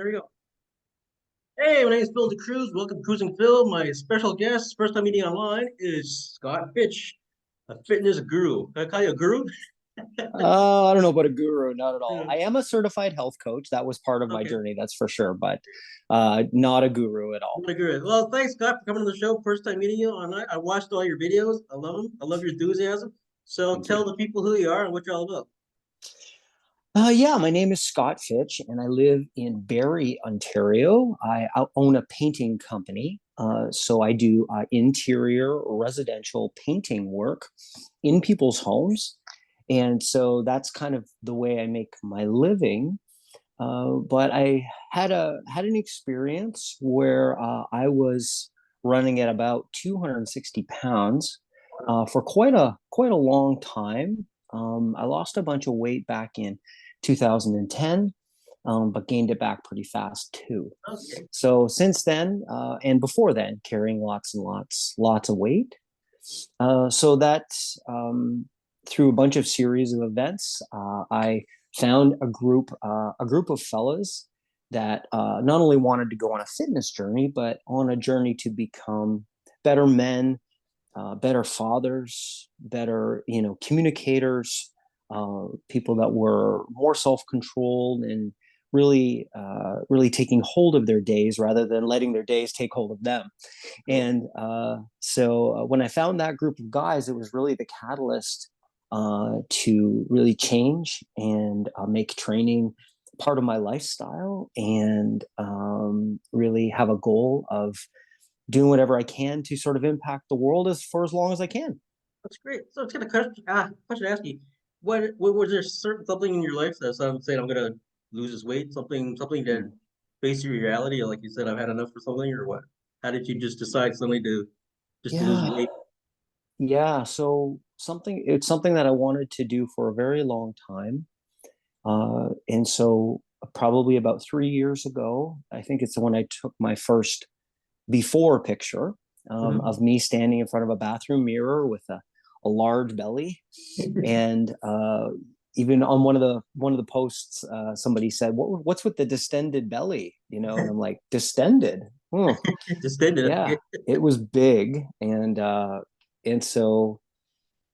There we go. Hey, my name is Phil DeCruz. Welcome to Cruising Phil. My special guest, first time meeting online, is Scott Fitch, a fitness guru. Can I call you a guru? I don't know about a guru, not at all. Yeah. I am a certified health coach. That was part of my Okay, journey, that's for sure, but not a guru at I'm all. gonna agree. Well, thanks, Scott, for coming to the show. First time meeting you online. I watched all your videos. I love them. I love your enthusiasm. So Thank you. tell the people who you are and what you're all about. Yeah, my name is Scott Fitch, and I live in Barrie, Ontario. I own a painting company. So I do interior residential painting work in people's homes. And so that's kind of the way I make my living. But I had an experience where I was running at about 260 pounds for quite a long time. I lost a bunch of weight back in 2010, but gained it back pretty fast too. Okay. So since then, and before then, carrying lots and lots of weight. So that through a bunch of series of events, I found a group of fellas that not only wanted to go on a fitness journey, but on a journey to become better men, better fathers, better communicators, people that were more self-controlled and really taking hold of their days rather than letting their days take hold of them. Cool. And so when I found that group of guys, it was really the catalyst to really change and make training part of my lifestyle and really have a goal of doing whatever I can to sort of impact the world for as long as I can. That's great. So it's got a question to ask you. What was there certain something in your life that I'm saying I'm gonna lose this weight? Something that Mm. faced your reality, or like you said, I've had enough for something, or what? How did you just decide suddenly to just to lose Yeah, weight? yeah. So it's something that I wanted to do for a very long time. And so probably about 3 years ago, I think it's when I took my first before picture of Mhm. me standing in front of a bathroom mirror with a large belly. And even on one of the posts, somebody said, what's with the distended belly? And I'm like, distended? Hmm. Just did it. Yeah, it was big. And so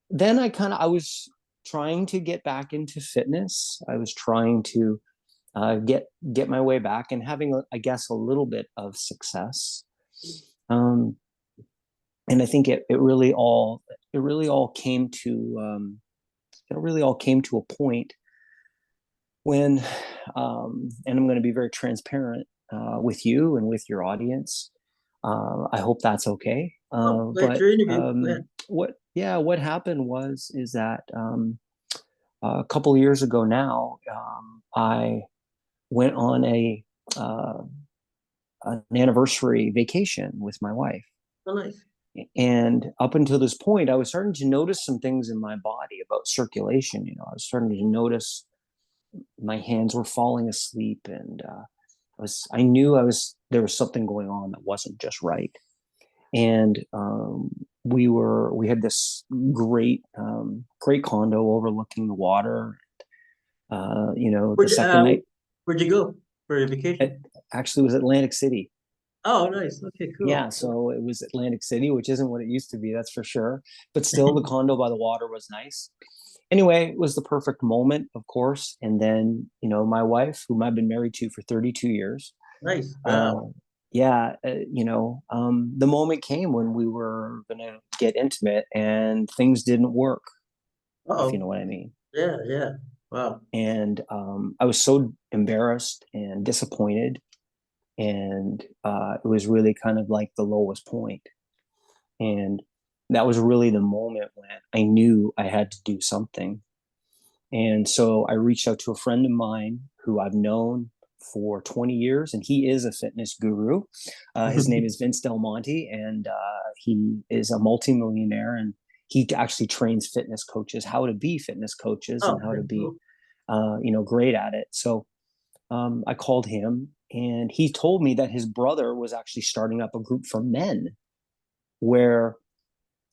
then I was trying to get back into fitness. I was trying to get my way back and having, I guess, a little bit of success. Um, and I think it really all came to a point when, and I'm going to be very transparent with you and with your audience. I hope that's okay. Oh, glad But you're interview. Go ahead. what happened is that a couple of years ago now, I went on uh, an anniversary vacation with my wife. Oh, nice. And up until this point, I was starting to notice some things in my body about circulation. I was starting to notice my hands were falling asleep, and I knew there was something going on that wasn't just right. And we had this great condo overlooking the water. The Where'd you, second night, where'd you go for your vacation? it actually was Atlantic City. Oh, nice. Okay, cool. Yeah, so it was Atlantic City, which isn't what it used to be, that's for sure. But still, the condo by the water was nice. Anyway, it was the perfect moment, of course. And then, my wife, whom I've been married to for 32 years, Nice. uh, Wow. yeah, the moment came when we were going to get intimate and things didn't work, if you Uh-oh. know what I mean. Yeah, yeah. Wow. And I was so embarrassed and disappointed. And it was really kind of like the lowest point. And that was really the moment when I knew I had to do something. And so I reached out to a friend of mine who I've known for 20 years, and he is a fitness guru. His name is Vince Del Monte, and he is a multimillionaire. And he actually trains fitness coaches how to be fitness coaches Oh, and how okay, to be, cool. great at it. So I called him, and he told me that his brother was actually starting up a group for men where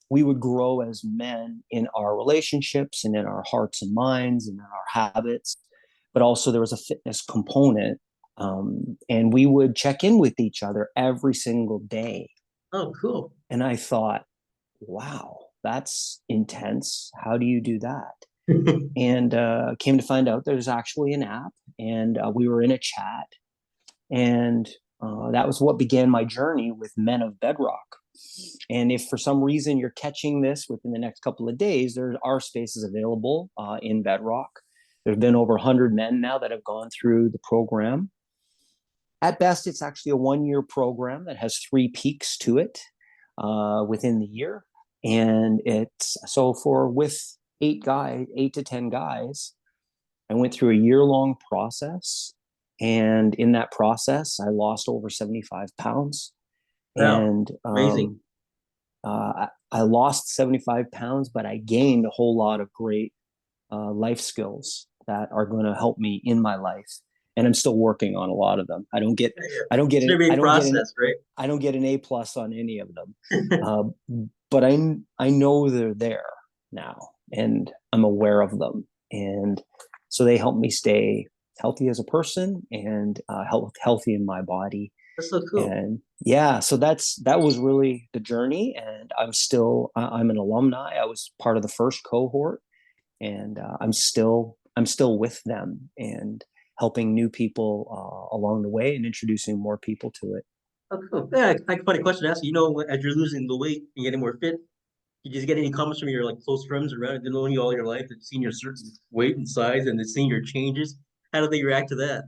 we would grow as men in our relationships and in our hearts and minds and in our habits. But also, there was a fitness component And we would check in with each other every single day. Oh, cool. And I thought, wow, that's intense. How do you do that? And came to find out there's actually an app, and we were in a chat, and that was what began my journey with Men of Bedrock. And if for some reason you're catching this within the next couple of days, there are spaces available in Bedrock. There's been over 100 men now that have gone through the program. At best, it's actually a 1 year program that has 3 peaks to it within the year. And it's so for with 8 guys, 8 to 10 guys, I went through a year-long process. And in that process, I lost over 75 pounds. Wow, And amazing. I lost 75 pounds, but I gained a whole lot of great life skills that are going to help me in my life. And I'm still working on a lot of them. Yeah, yeah. I don't get It's it. gonna be a process, right? I don't get an A+ on any of them. Uh, but I know they're there now, and I'm aware of them. And so they help me stay healthy as a person and healthy in my body. That's so cool. And yeah, so that was really the journey. And I'm an alumni. I was part of the first cohort, and I'm still with them and helping new people along the way and introducing more people to it. Oh, cool. Yeah, I funny question to ask you. You know, as you're losing the weight and getting more fit, you just get any comments from your like close friends around, knowing you all your life, that seen your certain weight and size, and they've seen your changes? How do they react to that?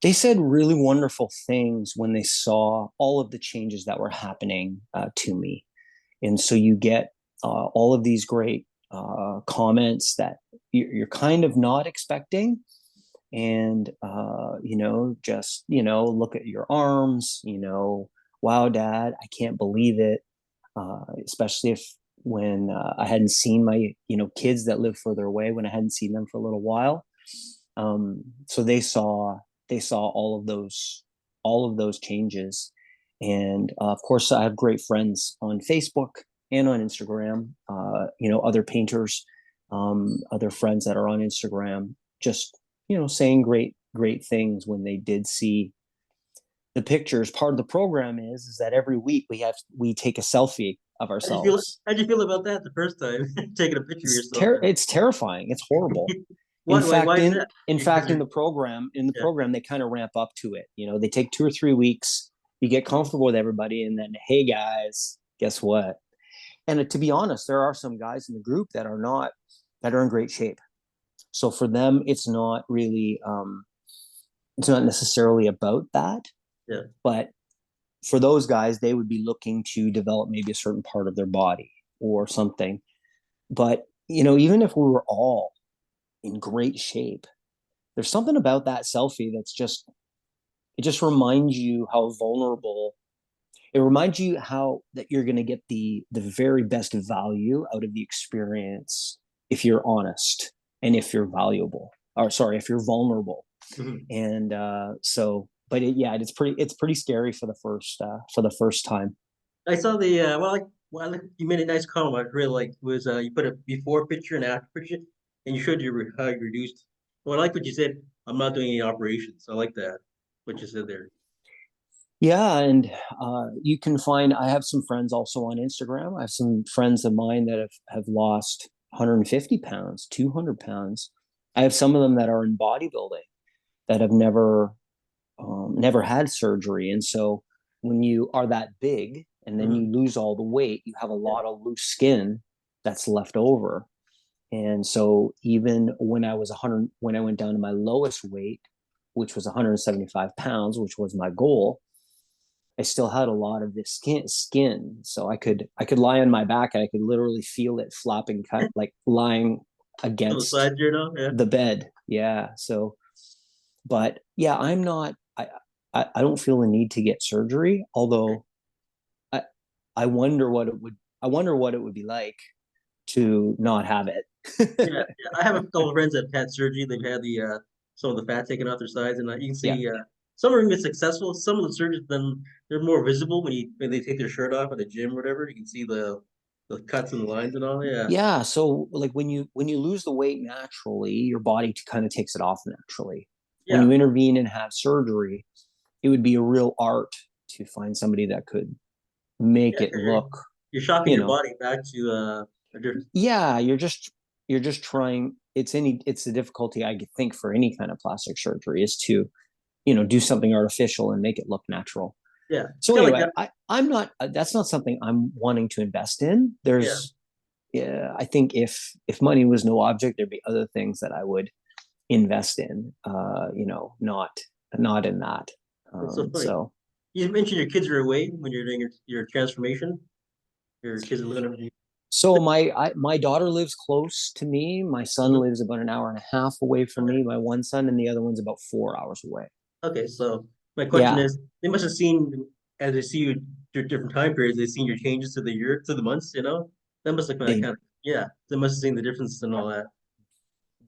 They said really wonderful things when they saw all of the changes that were happening to me. And so you get all of these great comments that you're kind of not expecting. And just look at your arms, wow, dad, I can't believe it. Especially if when I hadn't seen my kids that live further away, when I hadn't seen them for a little while. So they saw all of those changes. And of course, I have great friends on Facebook and on Instagram. Other painters, other friends that are on Instagram, just saying great things when they did see the pictures. Part of the program is that every week we take a selfie of How do you feel? ourselves. How do you feel about that the first time taking a picture of yourself? It's terrifying. It's horrible. In What? Why fact, is that? Because in you're the program, yeah. they kind of ramp up to it. They take 2 or 3 weeks. You get comfortable with everybody, and then, hey guys, guess what? And to be honest, there are some guys in the group that are in great shape. So for them, it's not necessarily about that. Yeah. But for those guys, they would be looking to develop maybe a certain part of their body or something. But even if we were all in great shape, there's something about that selfie it just reminds you how vulnerable. It reminds you how that you're going to get the very best value out of the experience if you're honest and if you're valuable, or sorry, if you're vulnerable. Mhm. And but it's pretty scary for the first time. I saw the you made a nice comment. I really like was you put a before picture and after picture, and you showed how you reduced. Well, I like what you said. I'm not doing any operations. I like that what you said there. Yeah, and you can find. I have some friends also on Instagram. I have some friends of mine that have lost 150 pounds, 200 pounds. I have some of them that are in bodybuilding that have never had surgery. And so when you are that big and then Mhm. you lose all the weight, you have a Yeah. lot of loose skin that's left over. And so even when I went down to my lowest weight, which was 175 pounds, which was my goal, I still had a lot of this skin. So I could lie on my back and I could literally feel it flapping, cut like lying On the against side there now, yeah. the bed. Yeah. So, but yeah, I'm not. I don't feel the need to get surgery. Although I I wonder what it would. I wonder what it would be like to not have Yeah, it. yeah. I have a couple of friends that have had surgery. They've had the some of the fat taken off their sides, and you can Yeah. see some of them get successful. Some of the surgeries then they're more visible when they take their shirt off at the gym or whatever. You can see the cuts and the lines and all. Yeah. Yeah. So like when you lose the weight naturally, your body kind of takes it off naturally. when Yeah, you intervene and have surgery, it would be a real art to find somebody that could make yeah, it 'cause look, you're shocking you your know, body back to a different. yeah, you're just trying. It's the difficulty I think for any kind of plastic surgery is to, do something artificial and make it look natural. Yeah, it's So kind of like anyway, that. I'm not. That's not something I'm wanting to invest in. Yeah, Yeah, I think if money was no object, there'd be other things that I would invest in. Not in that. that's so funny. So You mentioned your kids are away when you're doing your transformation. Your kids are living over you. so my daughter lives close to me. My son Mhm. lives about an hour and a half away from Okay. me. My one son, and the other one's about 4 hours away. Okay, so my question Yeah, is, they must have seen as they see you through different time periods, they've seen your changes to the year, to the months, you know? That must have been they kind of, yeah, they must have seen the difference and all that.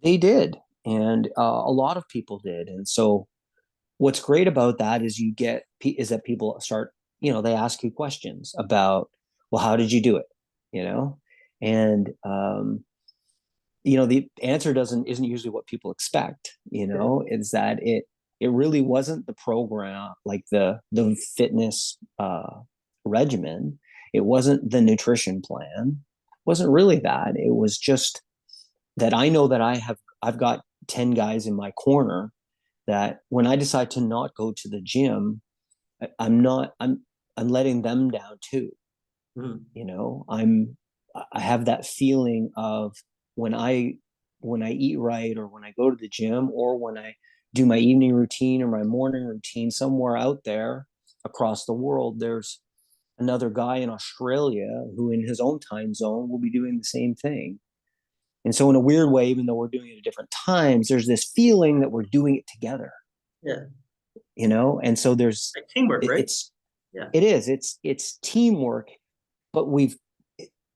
they did, and a lot of people did. And so what's great about that is is that people start, they ask you questions about, well, how did you do it, you know, and the answer doesn't isn't usually what people expect. Yeah, Is that it really wasn't the program, like the fitness regimen. It wasn't the nutrition plan. It wasn't really that. It was just that I know that I've got 10 guys in my corner that when I decide to not go to the gym, I'm not I'm letting them down too. mhm. I have that feeling of when I when I eat right, or when I go to the gym, or when I do my evening routine or my morning routine somewhere out there across the world, there's another guy in Australia who in his own time zone will be doing the same thing. And so in a weird way, even though we're doing it at different times, there's this feeling that we're doing it together, Yeah, and so like teamwork, it, right? it's Yeah, it's teamwork, but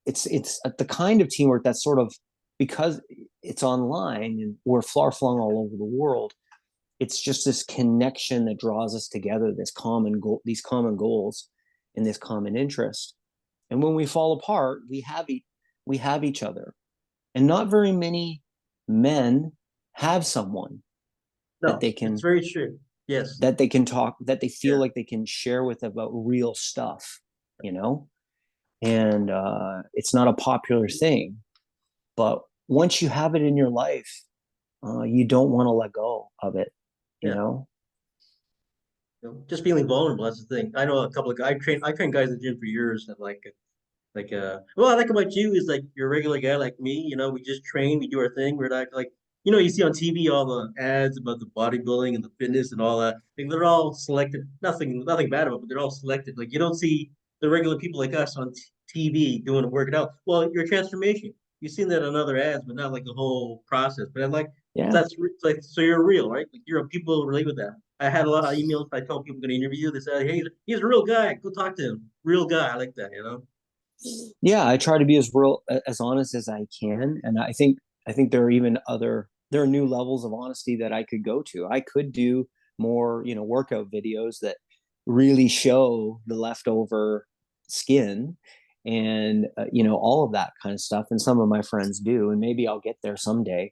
it's the kind of teamwork that's sort of, because it's online and we're far flung all over the world. It's just this connection that draws us together, this common goal, these common goals, and this common interest. And when we fall apart, we have each other, and not very many men have someone that no, they it's can very true. Yes, talk, that they feel yeah, like they can share with about real stuff, you know and it's not a popular thing, but once you have it in your life, you don't want to let go of it you yeah. know Just feeling vulnerable, that's the thing. I know a couple of guys, I train guys in the gym for years and what I like about you is like you're a regular guy like me, we just train, we do our thing. We're not like, you see on TV all the ads about the bodybuilding and the fitness and all that. Like they're all selected. Nothing bad about it, but they're all selected. Like you don't see the regular people like us on TV doing working out. Well, your transformation, you've seen that on other ads, but not like the whole process. But I'm like, yeah. that's like, so you're real, right? Like people relate with that. I had a lot of emails. I told people going to interview you. They said, "Hey, he's a real guy. Go talk to him. Real guy. I like that." Yeah, I try to be as real, as honest as I can, and I think there are new levels of honesty that I could go to. I could do more, workout videos that really show the leftover skin, and all of that kind of stuff, and some of my friends do, and maybe I'll get there someday.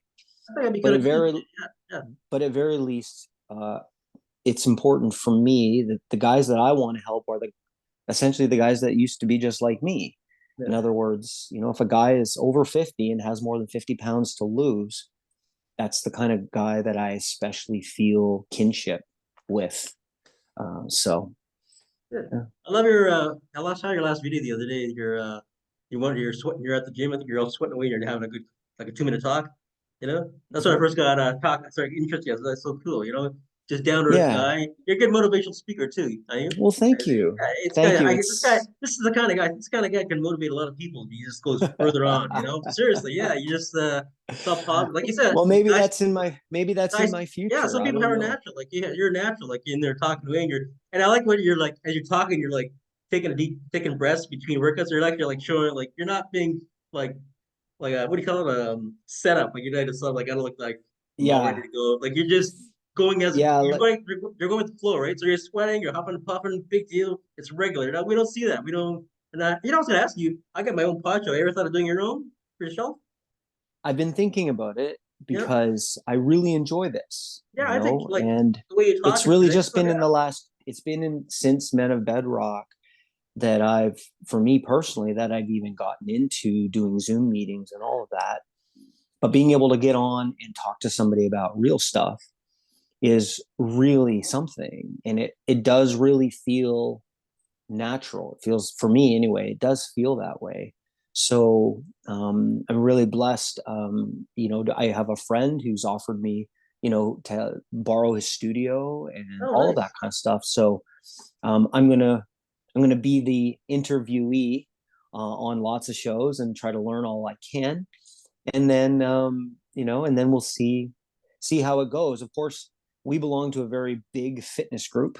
I think that'd be but kind at of cool. very Yeah, yeah, but at very least, it's important for me that the guys that I want to help are essentially the guys that used to be just like me. In yeah, other words, if a guy is over 50 and has more than 50 pounds to lose, that's the kind of guy that I especially feel kinship with. So, yeah. yeah. I love I saw your last video the other day. You're sweating. You're at the gym. I think you're all sweating away. You're having a good, like a 2 minute talk. That's when I first got started interested. That's so cool. Just down to earth Yeah. guy. You're a good motivational speaker too. Are you? Well, thank you. It's Thank guy. you. This guy. It's This is the kind of guy. This kind of guy can motivate a lot of people. He just goes further on. Seriously. Yeah. You just so positive. Like you said, well, guys. maybe that's in Nice. my Yeah, future. some I people don't are know. natural. Like you're natural. Like in there talking to me, and I like when you're like as you're talking, you're like taking breaths between workouts. You're like showing like you're not being like what do you call it? Set up. Like you're not just like I don't look like I'm all ready Yeah. to go. Like you're just going as Yeah. you're going with the flow, right? So you're sweating, you're huffing and puffing, big deal. It's regular. We don't see that. We don't. And I was gonna ask you. I got my own pod show. You ever thought of doing your own for yourself? I've been thinking about it, Yeah. because I really enjoy this, Yeah, I think like and the way you talk it's is really good. just So been yeah. in it's been in since Men of Bedrock that for me personally, that I've even gotten into doing Zoom meetings and all of that. But being able to get on and talk to somebody about real stuff is really something. And it does really feel natural. It feels, for me anyway, it does feel that way. So I'm really blessed. I have a friend who's offered me, to borrow his studio and Oh, all of that nice. kind of stuff. So um, I'm gonna I'm gonna be the interviewee on lots of shows and try to learn all I can, and then and then we'll see how it goes. Of course, we belong to a very big fitness group,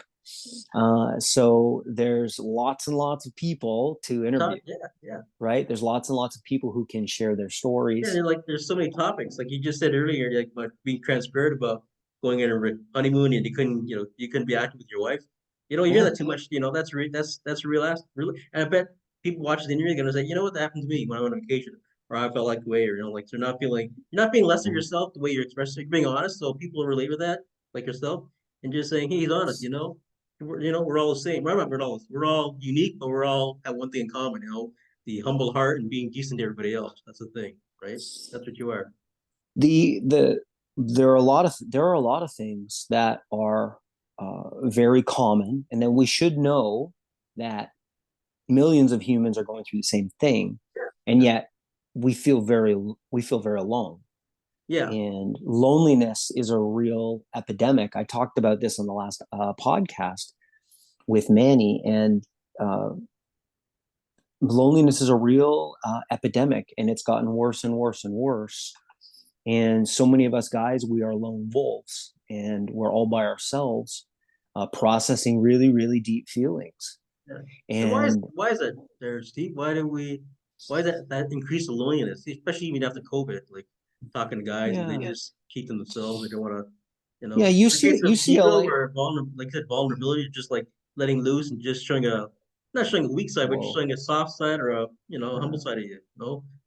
so there's lots and lots of people to interview. Yeah, yeah. Right? There's lots and lots of people who can share their Yeah, stories. and like there's so many topics. Like you just said earlier, like about being transparent about going on a honeymoon and you couldn't be active with your wife. You hear Yeah. that too much. That's real ass. Really, and I bet people watching the interview are gonna say, you know what, that happened to me when I went on vacation, or I felt like the way, or like they're not feeling, you're not being less of Mm. yourself the way you're expressing, you're being honest, so people relate with that, like yourself, and just saying, hey, he's honest. We're all the same. We're all unique, but we're all have one thing in common. The humble heart and being decent to everybody else. That's the thing, right? That's what you are. The there are a lot of things that are very common, and then we should know that millions of humans are going through the same thing, and Yeah. yet we feel very alone. Yeah. And loneliness is a real epidemic. I talked about this on the last podcast with Manny, and uh, loneliness is a real epidemic, and it's gotten worse and worse and worse. And so many of us guys, we are lone wolves, and we're all by ourselves, processing really, really deep feelings. Yeah. And And why is that there, Steve? Why is that increase the loneliness, especially even after COVID? Like talking to guys and they yeah, just keep to themselves. They don't want to, yeah, the case of ego UCLA. or like I said, vulnerability, just like letting loose and just showing not showing a weak side, but just Whoa. showing a soft side or a humble Uh, side of you.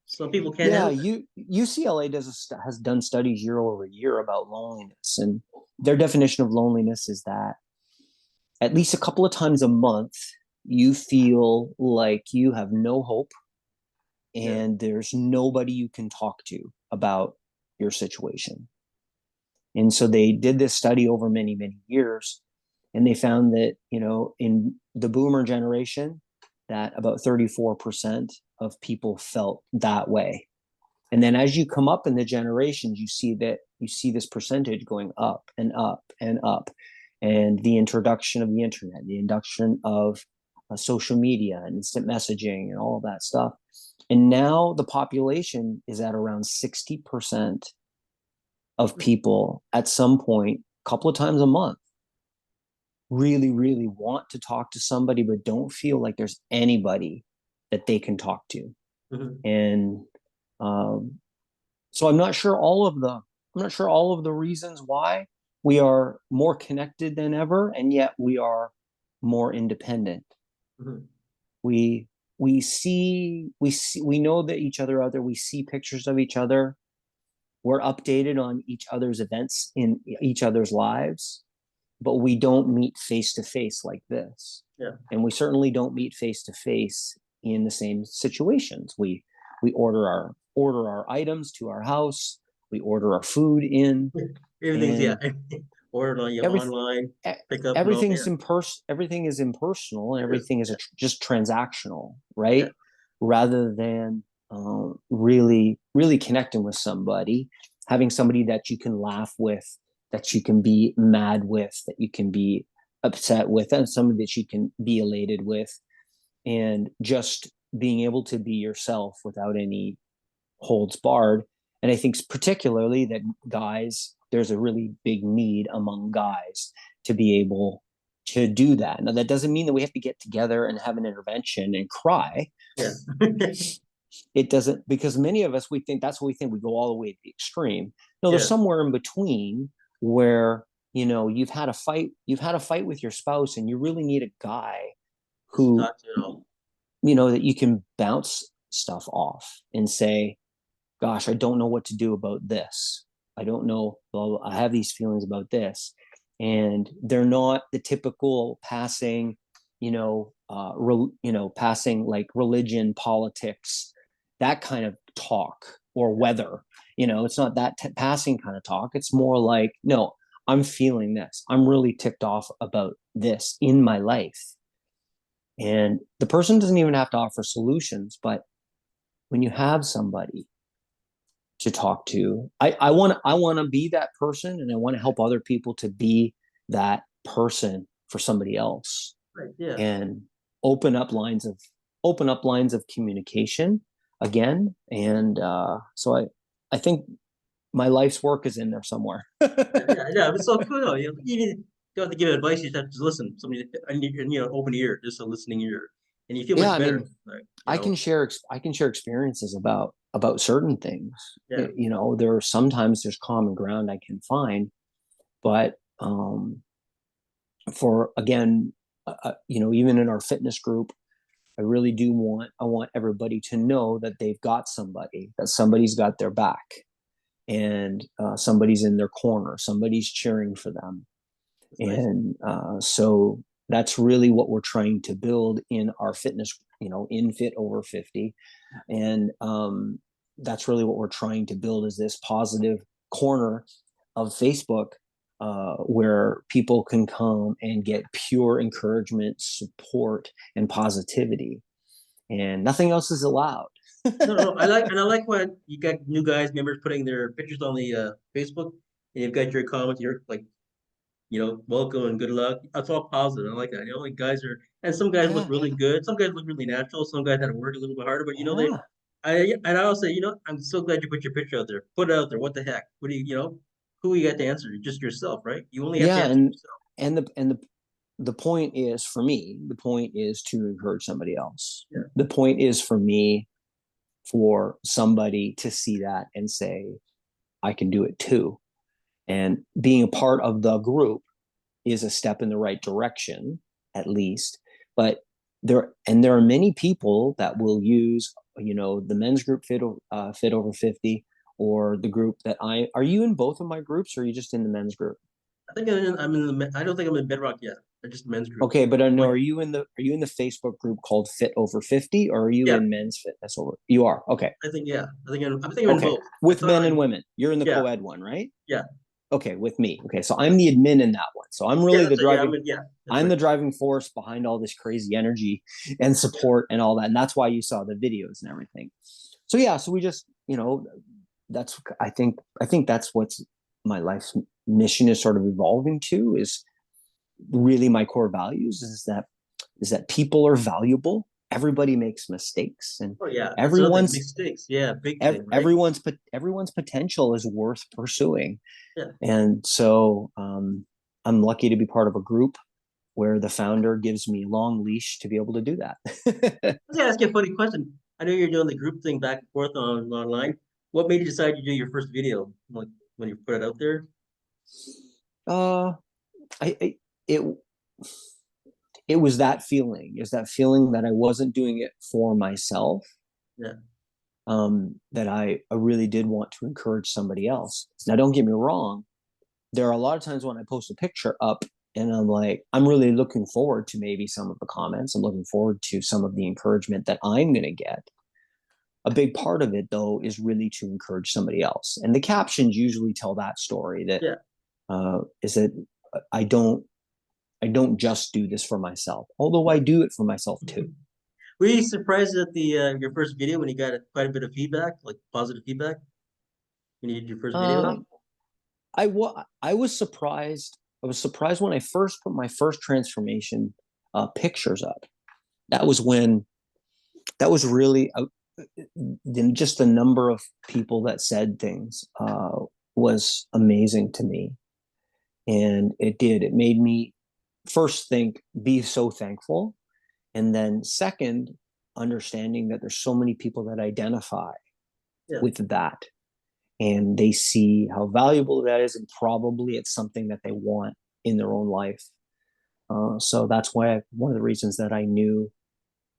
Some people can't yeah, handle it. UCLA has done studies year over year about loneliness, and their definition of loneliness is that at least a couple of times a month, you feel like you have no hope Yeah. and there's nobody you can talk to about your situation. And so they did this study over many, many years, and they found that, in the boomer generation, that about 34% of people felt that way. And then as you come up in the generations, you see this percentage going up and up and up. And the introduction of the internet, the induction of social media and instant messaging and all of that stuff. And now the population is at around 60% of people at some point, a couple of times a month, really, really want to talk to somebody, but don't feel like there's anybody that they can talk to. Mhm. And um, so I'm not sure all of the reasons why we are more connected than ever, and yet we are more independent. Mhm. We we know that each other out there. We see pictures of each other. We're updated on each other's events in each other's lives, but we don't meet face to face like this. Yeah. And we certainly don't meet face to face in the same situations. We order our items to our house, we order our food in, Everything's, yeah. and Ordered on your every online pickup and all. Yeah. everything is impersonal, and It is. everything is Yeah. just transactional, Yeah. right? Rather than really, really connecting with somebody, having somebody that you can laugh with, that you can be mad with, that you can be upset with, and somebody that you can be elated with, and just being able to be yourself without any holds barred. And I think particularly that guys, there's a really big need among guys to be able to do that. Now, that doesn't mean that we have to get together and have an intervention and cry. Yeah. It doesn't, because many of us, we think that's what we think, we go all the way to the extreme. No, there's Yeah. somewhere in between where, you've had a fight with your spouse, and you really need a guy Just to who, talk to it all. that you can bounce stuff off and say, gosh, I don't know what to do about this. I don't know, well, I have these feelings about this. And they're not the typical passing, passing like religion, politics, that kind of talk, or weather. It's not that passing kind of talk. It's more like, no, I'm feeling this. I'm really ticked off about this in my life. And the person doesn't even have to offer solutions, but when you have somebody to talk to, I want to be that person, and I want to help other people to be that person for somebody else, Right. Yeah. and open up lines of open up lines of communication again. And I think my life's work is in there somewhere. Yeah, yeah, it's so cool. You don't have to give advice. You just have to listen. Somebody, I need, open ear, just a listening ear, and you feel Yeah, much I better. mean, Like, I can share experiences about certain things. yeah, There are sometimes there's common ground I can find, but for again, even in our fitness group, I want everybody to know that they've got somebody, that somebody's got their back, and somebody's in their corner, somebody's cheering for them. it's nice. And so that's really what we're trying to build in our fitness, in Fit Over 50. And that's really what we're trying to build, is this positive corner of Facebook, where people can come and get pure encouragement, support, and positivity, and nothing else is allowed. No, no, I like when you got new guys, members putting their pictures on the Facebook, and you've got your comments. You're like, welcome and good luck. That's all positive. I like that. Like guys are, and some guys look Yeah, really good. Some guys look really natural. Some guys had to work a little bit harder, but yeah, and I also say, I'm so glad you put your picture out there. Put it out there. What the heck? What do who you got to answer? Just yourself, right? You only have to yeah. answer yourself. And the point is, for me, the point is to encourage somebody else. Yeah. The point is for me, for somebody to see that and say, I can do it too. And being a part of the group is a step in the right direction, at least. But there are many people that will use, the men's group, Fit Over 50, or the group that are you in both of my groups, or are you just in the men's group? I think I don't think I'm in Bedrock yet. I just men's group. Okay, but no, Like, are you in the Facebook group called Fit Over 50, or are you yeah, in men's fitness over? You are. Okay. I think yeah. I think I'm in Okay. both. I With thought men I and women. You're in the yeah, co-ed one, right? yeah, Okay, with me. Okay, so I'm the admin in that one. So I'm yeah. really the That's it. Yeah, driving that's I'm right. the driving force behind all this crazy energy and Yeah. support and all that. And that's why you saw the videos and everything. So yeah, so we just, that's I think that's what's my life's mission is sort of evolving to, is really my core values, is that people are valuable. Everybody makes mistakes, and Oh yeah, that's another thing. everyone's Mistakes. Yeah, big thing, right? everyone's potential is worth pursuing. Yeah. And so I'm lucky to be part of a group where the founder gives me a long leash to be able to do that. I was gonna ask you a funny question. I know you're doing the group thing back and forth online. What made you decide to do your first video? Like when you put it out there? uh, I it it was that feeling, that I wasn't doing it for myself, Yeah. that I really did want to encourage somebody else. Now, don't get me wrong. There are a lot of times when I post a picture up and I'm like, I'm really looking forward to maybe some of the comments. I'm looking forward to some of the encouragement that I'm going to get. A big part of it, though, is really to encourage somebody else. And the captions usually tell that story, that Yeah. is that I don't I don't just do this for myself, although I do it for myself too. Were you surprised at the your first video when you got quite a bit of feedback, like positive feedback when you did your first video? Uh, I was surprised. I was surprised when I first put my first transformation pictures up. That was when that was really then just the number of people that said things was amazing to me. And it made me first be so thankful, and then second, understanding that there's so many people that identify Yeah. with that, and they see how valuable that is, and probably it's something that they want in their own life. So that's why one of the reasons that I knew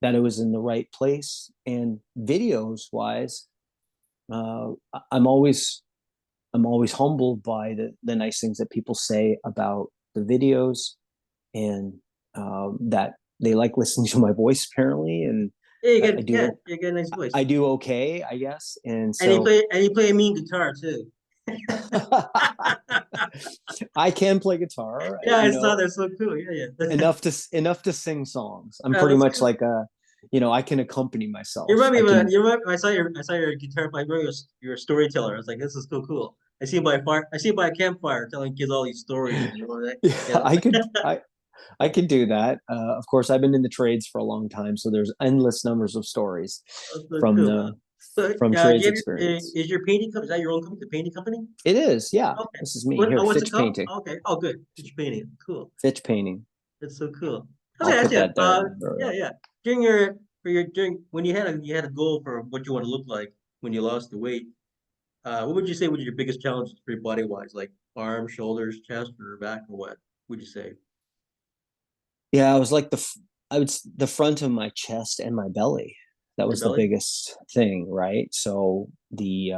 that it was in the right place. And videos wise, uh, I'm always I'm always humbled by the nice things that people say about the videos, and that they like listening to my voice apparently, and Yeah, I do you get a nice voice. I do okay, I guess. And And so you play a mean guitar too. I can play guitar, Yeah, I saw that. So cool. Yeah, yeah. enough to sing songs. I'm Oh, pretty that's much cool. like a, I can accompany You myself. remind me I of can. you remind, I saw your guitar player. I remember you're a storyteller. I was like, this is so cool. I see you by a fire. I see you by a campfire telling kids all these stories. You know that? Yeah, Yeah, I could do that. Of course, I've been in the trades for a long time, so there's endless numbers of stories that's so from cool. the So, from do trades you have experience. is your painting company? Is that your own company? The painting company? It is, yeah. Okay. This is me here, What's it Fitch called? Painting. Okay. Oh, good. It's painting. Cool. Fitch Painting. That's so cool. I was I'll gonna ask put you. that there. Yeah, yeah. During when you had a goal for what you want to look like when you lost the weight. What would you say was your biggest challenge for your body wise, like arms, shoulders, chest, or back, or what would you say? Yeah, I was like the front of my chest and my belly. That Your was the belly? biggest thing, right? So the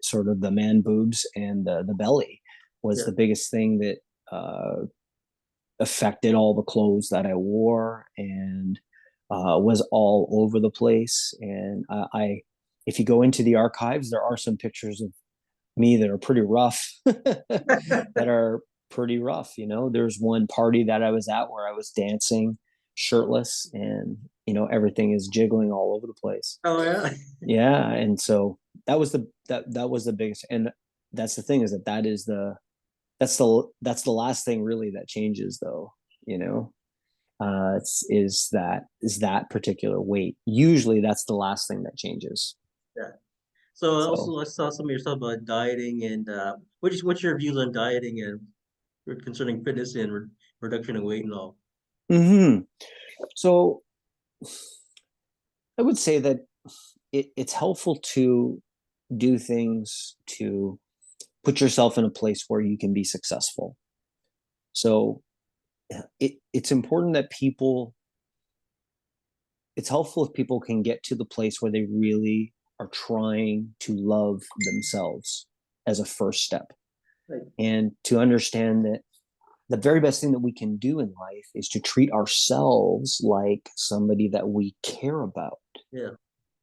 sort of the man boobs and the belly was Yeah. the biggest thing that affected all the clothes that I wore, and was all over the place. And if you go into the archives, there are some pictures of me that are pretty rough, that are pretty rough. There's one party that I was at where I was dancing shirtless, and everything is jiggling all over the place. Oh yeah. Yeah, and so that was the biggest. And that's the thing, is that's the last thing really that changes, though. you know is that particular weight. Usually that's the last thing that changes. Yeah. So So also I saw some of your stuff about dieting and what's your views on dieting and concerning fitness and reduction of weight and all? hmm so I would say that it's helpful to do things to put yourself in a place where you can be successful. So it's important that it's helpful if people can get to the place where they really are trying to love themselves as a first step, Right. and to understand that the very best thing that we can do in life is to treat ourselves like somebody that we care about, Yeah.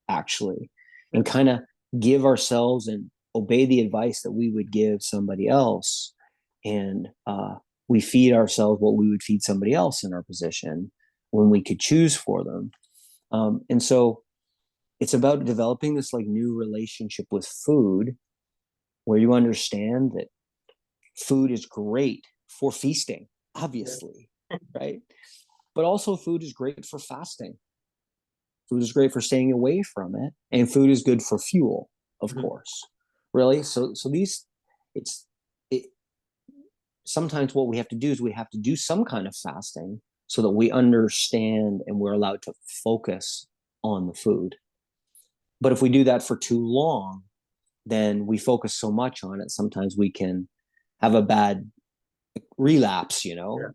actually, Yeah. and kind of give ourselves and obey the advice that we would give somebody else. And we feed ourselves what we would feed somebody else in our position when we could choose for them. And so it's about developing this like new relationship with food, where you understand that food is great for feasting, Yeah. obviously, right? But also, food is great for fasting. Food is great for staying away from it, and food is good for fuel, of Mhm. course. Really, it's it. Sometimes what we have to do is we have to do some kind of fasting so that we understand and we're allowed to focus on the food. But if we do that for too long, then we focus so much on it. Sometimes we can have a bad relapse, Yeah.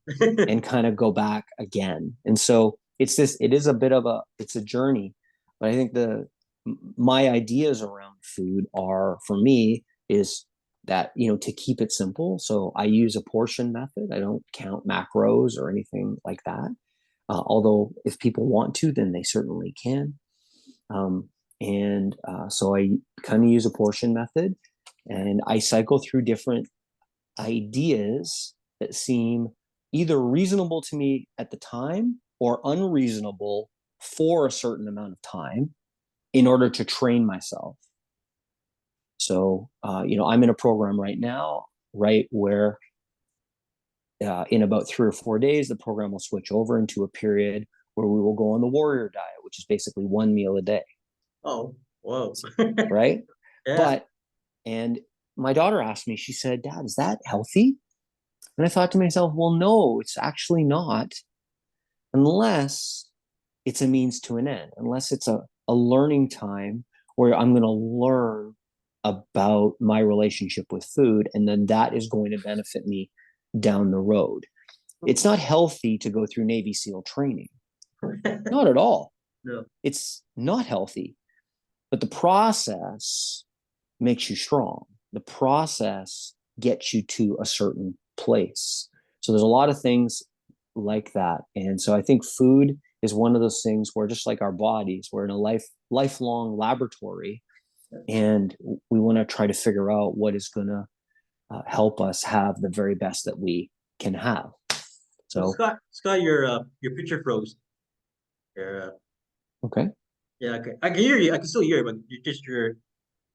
and kind of go back again. And so it is a bit of it's a journey. But I think my ideas around food are, for me, is that, to keep it simple. So I use a portion method. I don't count macros or anything like that. Although if people want to, then they certainly can. And so I kind of use a portion method, and I cycle through different ideas that seem either reasonable to me at the time or unreasonable for a certain amount of time, in order to train myself. So, I'm in a program right now, right, where in about 3 or 4 days, the program will switch over into a period where we will go on the warrior diet, which is basically one meal a day, Oh, whoa. right? Yeah. But, and my daughter asked me, she said, "Dad, is that healthy?" And I thought to myself, well, no, it's actually not, unless it's a means to an end, unless it's a learning time where I'm going to learn about my relationship with food, and then that is going to benefit me down the road. It's not healthy to go through Navy SEAL training, not at all. No. It's not healthy, but the process makes you strong. the process gets you to a certain place. So there's a lot of things like that. And so I think food is one of those things where, just like our bodies, we're in a lifelong laboratory, and we want to try to figure out what is going to help us have the very best that we can have. Well, So, Scott, your picture froze. Your, okay, yeah, okay. I can hear you. I can still hear you, but you got a picture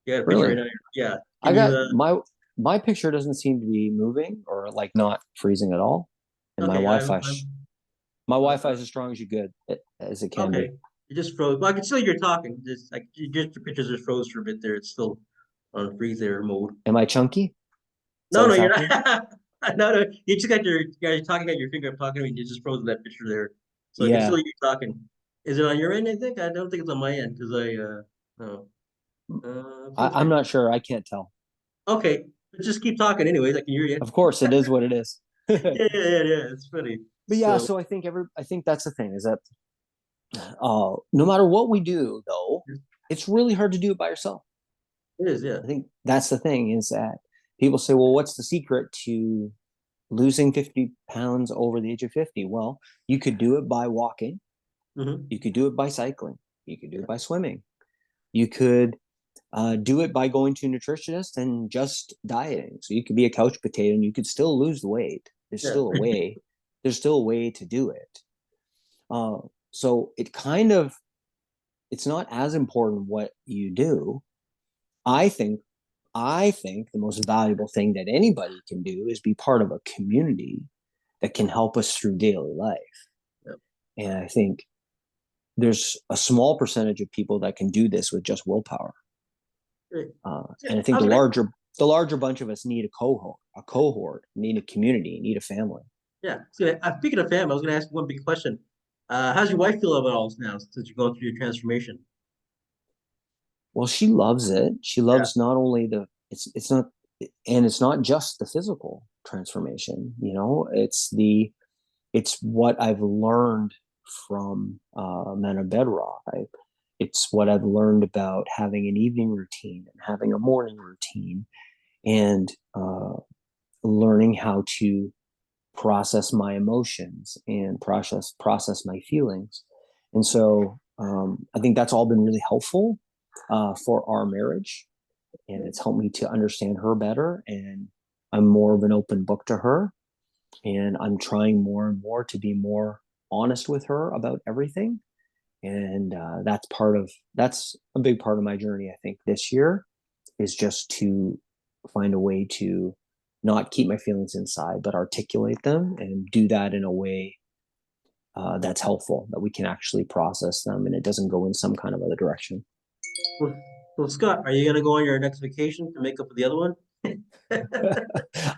right really, now. Yeah. I Can you? got my picture doesn't seem to be moving or like not freezing at all, and Okay. my Wi-Fi Uh, is as strong as you good as it can okay. be. You just froze. Well, I can still hear you talking. Just your pictures just froze for a bit there. It's still on freeze there mode. Am I chunky? Is that No, no, what's you're happening? not. No, no. You just got your you're talking at your finger. I'm talking to me. You just froze that picture there, so I can still Yeah, hear you talking. Is it on your end? I think I don't think it's on my end because no. I'm not sure. I can't tell. Okay, but just keep talking anyways. I can hear you. Of course, it is what it is. Yeah, yeah, yeah, yeah. It's funny. But yeah, So so I think that's the thing, is that no matter what we do, though, it's really hard to do it by yourself. it is, yeah. I think that's the thing, is that people say, well, what's the secret to losing 50 pounds over the age of 50? Well, you could do it by walking, Hmm. you could do it by cycling, you could do Yeah, it by swimming, you could do it by going to a nutritionist and just dieting. So you could be a couch potato and you could still lose the weight. There's yeah. still a way. There's still a way to do it. Uh, so it's not as important what you do. I think I think the most valuable thing that anybody can do is be part of a community that can help us through daily life. Yeah. And I think there's a small percentage of people that can do this with just willpower. Great. Yeah, And I I think was gonna. the larger bunch of us need a cohort, need a community, need a family. Yeah, speaking of family, I was gonna ask you one big question. How's your wife feel about all this now since you're going through your transformation? Well, she loves it. She Yeah. loves not only it's not, and it's not just the physical transformation, it's what I've learned from Men of Bedrock. It's what I've learned about having an evening routine and having a morning routine, and learning how to process my emotions and process my feelings. And so I think that's all been really helpful for our marriage, and it's helped me to understand her better. And I'm more of an open book to her, and I'm trying more and more to be more honest with her about everything. And that's a big part of my journey. I think this year is just to find a way to not keep my feelings inside, but articulate them, and do that in a way that's helpful, that we can actually process them, and it doesn't go in some kind of other direction. Well, Scott, are you gonna go on your next vacation to make up for the other one?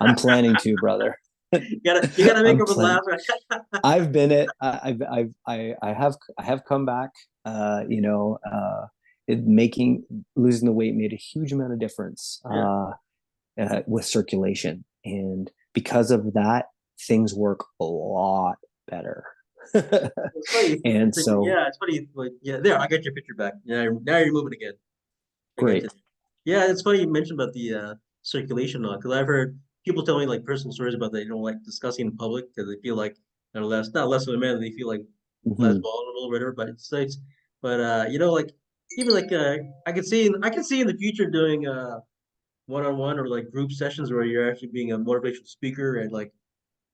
I'm planning to, brother. You gotta make I'm up for the planning. last one. I've been it. I have come back. It making losing the weight made a huge amount of difference Yeah. with circulation, and because of that, things work a lot better. It's funny. And so, Yeah, it's funny. Like, yeah, there, I got your picture back. Yeah, now you're moving again. I got great. you. Yeah, it's funny you mentioned about the circulation because I've heard people tell me like personal stories about they don't like discussing in public because they feel like they're less, not less of a man, they feel like less Mhm. vulnerable or whatever. But but like even like I can see in the future doing one-on-one or like group sessions where you're actually being a motivational speaker and like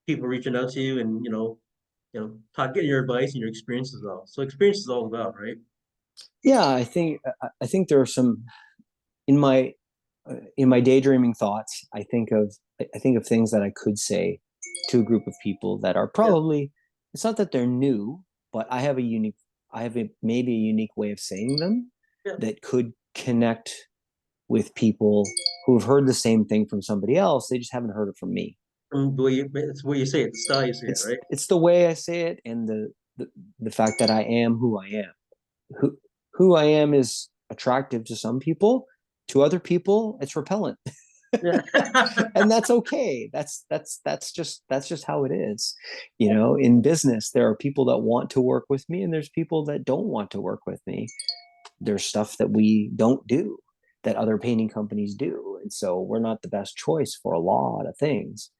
people reaching out to you and talk getting your advice and your experiences all. So experience is all about, right? Yeah, I think there are some in my daydreaming thoughts. I think of things that I could say to a group of people that are Yeah, probably, it's not that they're new, but I have maybe a unique way of saying them yeah. that could connect with people who have heard the same thing from somebody else. They just haven't heard it from me. From the way it's the way you say it, the style you say it, right? It's the way I say it, and the fact that I am who I am. Who I am is attractive to some people. To other people, it's repellent. Yeah. And that's okay. That's just how it is. In business, there are people that want to work with me, and there's people that don't want to work with me. There's stuff that we don't do that other painting companies do, And so we're not the best choice for a lot of things.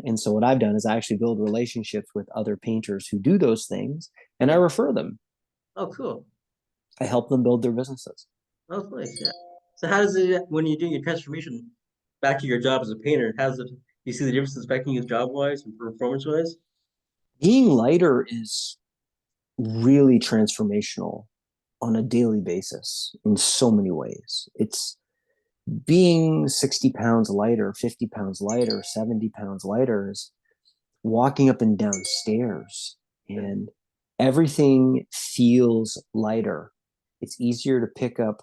And so what I've done is I actually build relationships with other painters who do those things, and I Yeah. refer them. Oh, cool. I help them build their businesses. That's nice. Yeah. So how does it when you're doing your transformation back to your job as a painter? How's it? Do you see the differences affecting you job wise and performance wise? Being lighter is really transformational on a daily basis in so many ways. It's being 60 pounds lighter, 50 pounds lighter, 70 pounds lighter is walking up and down stairs, and everything feels lighter. It's easier to pick up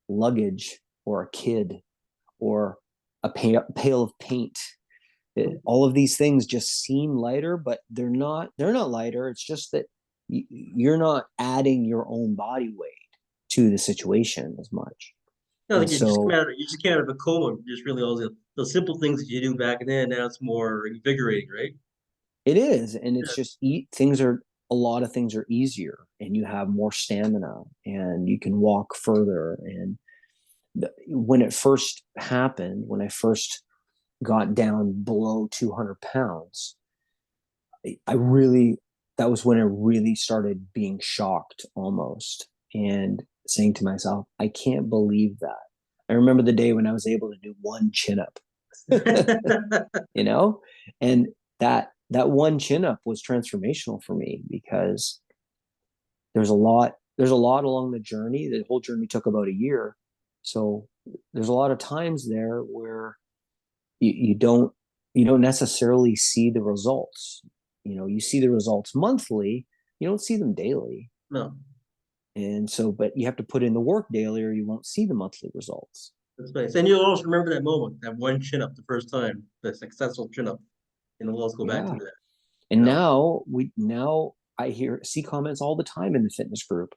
luggage or a kid or a pail of paint. All of these things just seem lighter, but they're not lighter. It's just that you're not adding your own body weight to the situation as much. No, And like so you just came out of a coma. Just really all the simple things that you do back then. Now it's more invigorating, right? it is, and it's Yeah. just things are a lot of things are easier, and you have more stamina, and you can walk further. And when it first happened, when I first got down below 200 pounds, I really, that was when I really started being shocked almost and saying to myself, I can't believe that. I remember the day when I was able to do one chin up, you know, and that one chin up was transformational for me because there's a lot along the journey. The whole journey took about a year. So there's a lot of times there where you don't necessarily see the results. You see the results monthly, you don't see them daily. No, And so, but you have to put in the work daily or you won't see the monthly results. that's nice. And you'll always remember that moment, that one chin up the first time, the successful chin up. And we'll also go back to Yeah. that, you And know? now I see comments all the time in the fitness group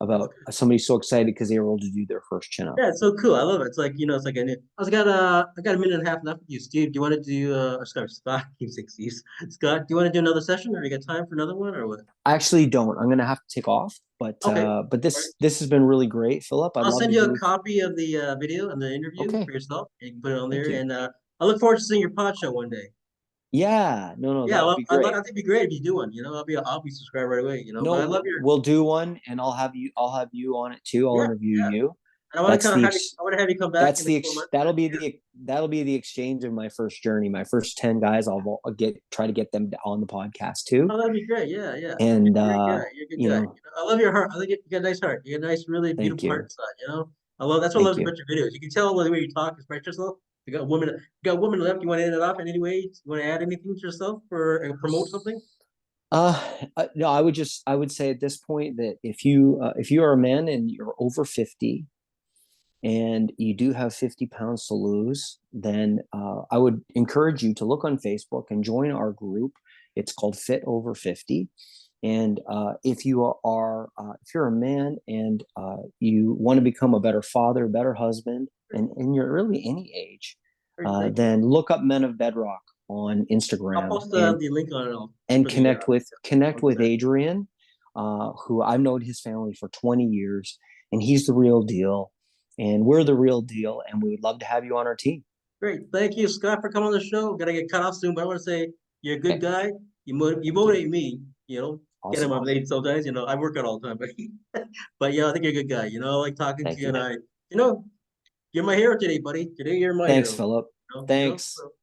about somebody so excited because they were able to do their first chin up. Yeah, it's so cool. I love it. It's like, it's like I got a minute and a half left with you, Steve. Do you want to do or sorry, Scott, keep saying Steve. Scott, do you want to do another session or you got time for another one or what? I actually don't. I'm gonna have to take off, Okay. but All right. this has been really great, Philip. I'd I'll love send to you a do. copy of the video and the interview Okay, for yourself. You can put it on thank there. you. And I look forward to seeing your pod show one day. Yeah, no, Yeah, that would be I great. think it'd be great if you do one. I'll be subscribed right away, But I love No, your we'll do one, and I'll have you on it too. I'll yeah, interview yeah. you. And I want to That's kind of the have you ex- I want to have you come back that's in a the couple of ex- months next year. that'll be the exchange of my first journey. My first 10 guys, I'll get try to get them on the podcast too. Oh, that'd be great. Yeah, yeah. And You're a great guy. You're a good you guy. know, I love your heart. I think you got a nice heart. You got a nice, really thank beautiful heart you, inside. I love that's what I thank love you. about your videos. You can tell the way you talk, express yourself. You got a woman left. You want to end it off in any way? You want to add anything to yourself or promote something? No, I would say at this point that if you are a man and you're over 50 and you do have 50 pounds to lose, then I would encourage you to look on Facebook and join our group. It's called Fit Over 50. And if you're a man and you want to become a better father, better husband, and you're really any age, Great, thank you. then look up Men of Bedrock on I'll Instagram post the and link on it and for the connect with website. Adrian, who I've known his family for 20 years, and he's the real deal, and we're the real deal, and we would love to have you on our team. Great, thank you, Scott, for coming on the show. Gotta get cut off soon, but I want to say you're a good Okay, guy. You thank you. motivate me. Get him Awesome. up late sometimes. I work out all the time, but yeah, I think you're a good guy. I like talking to Thank you, and you. you're my hero today, buddy. Today you're my Thanks, hero. Philip. You know, you know. Thanks.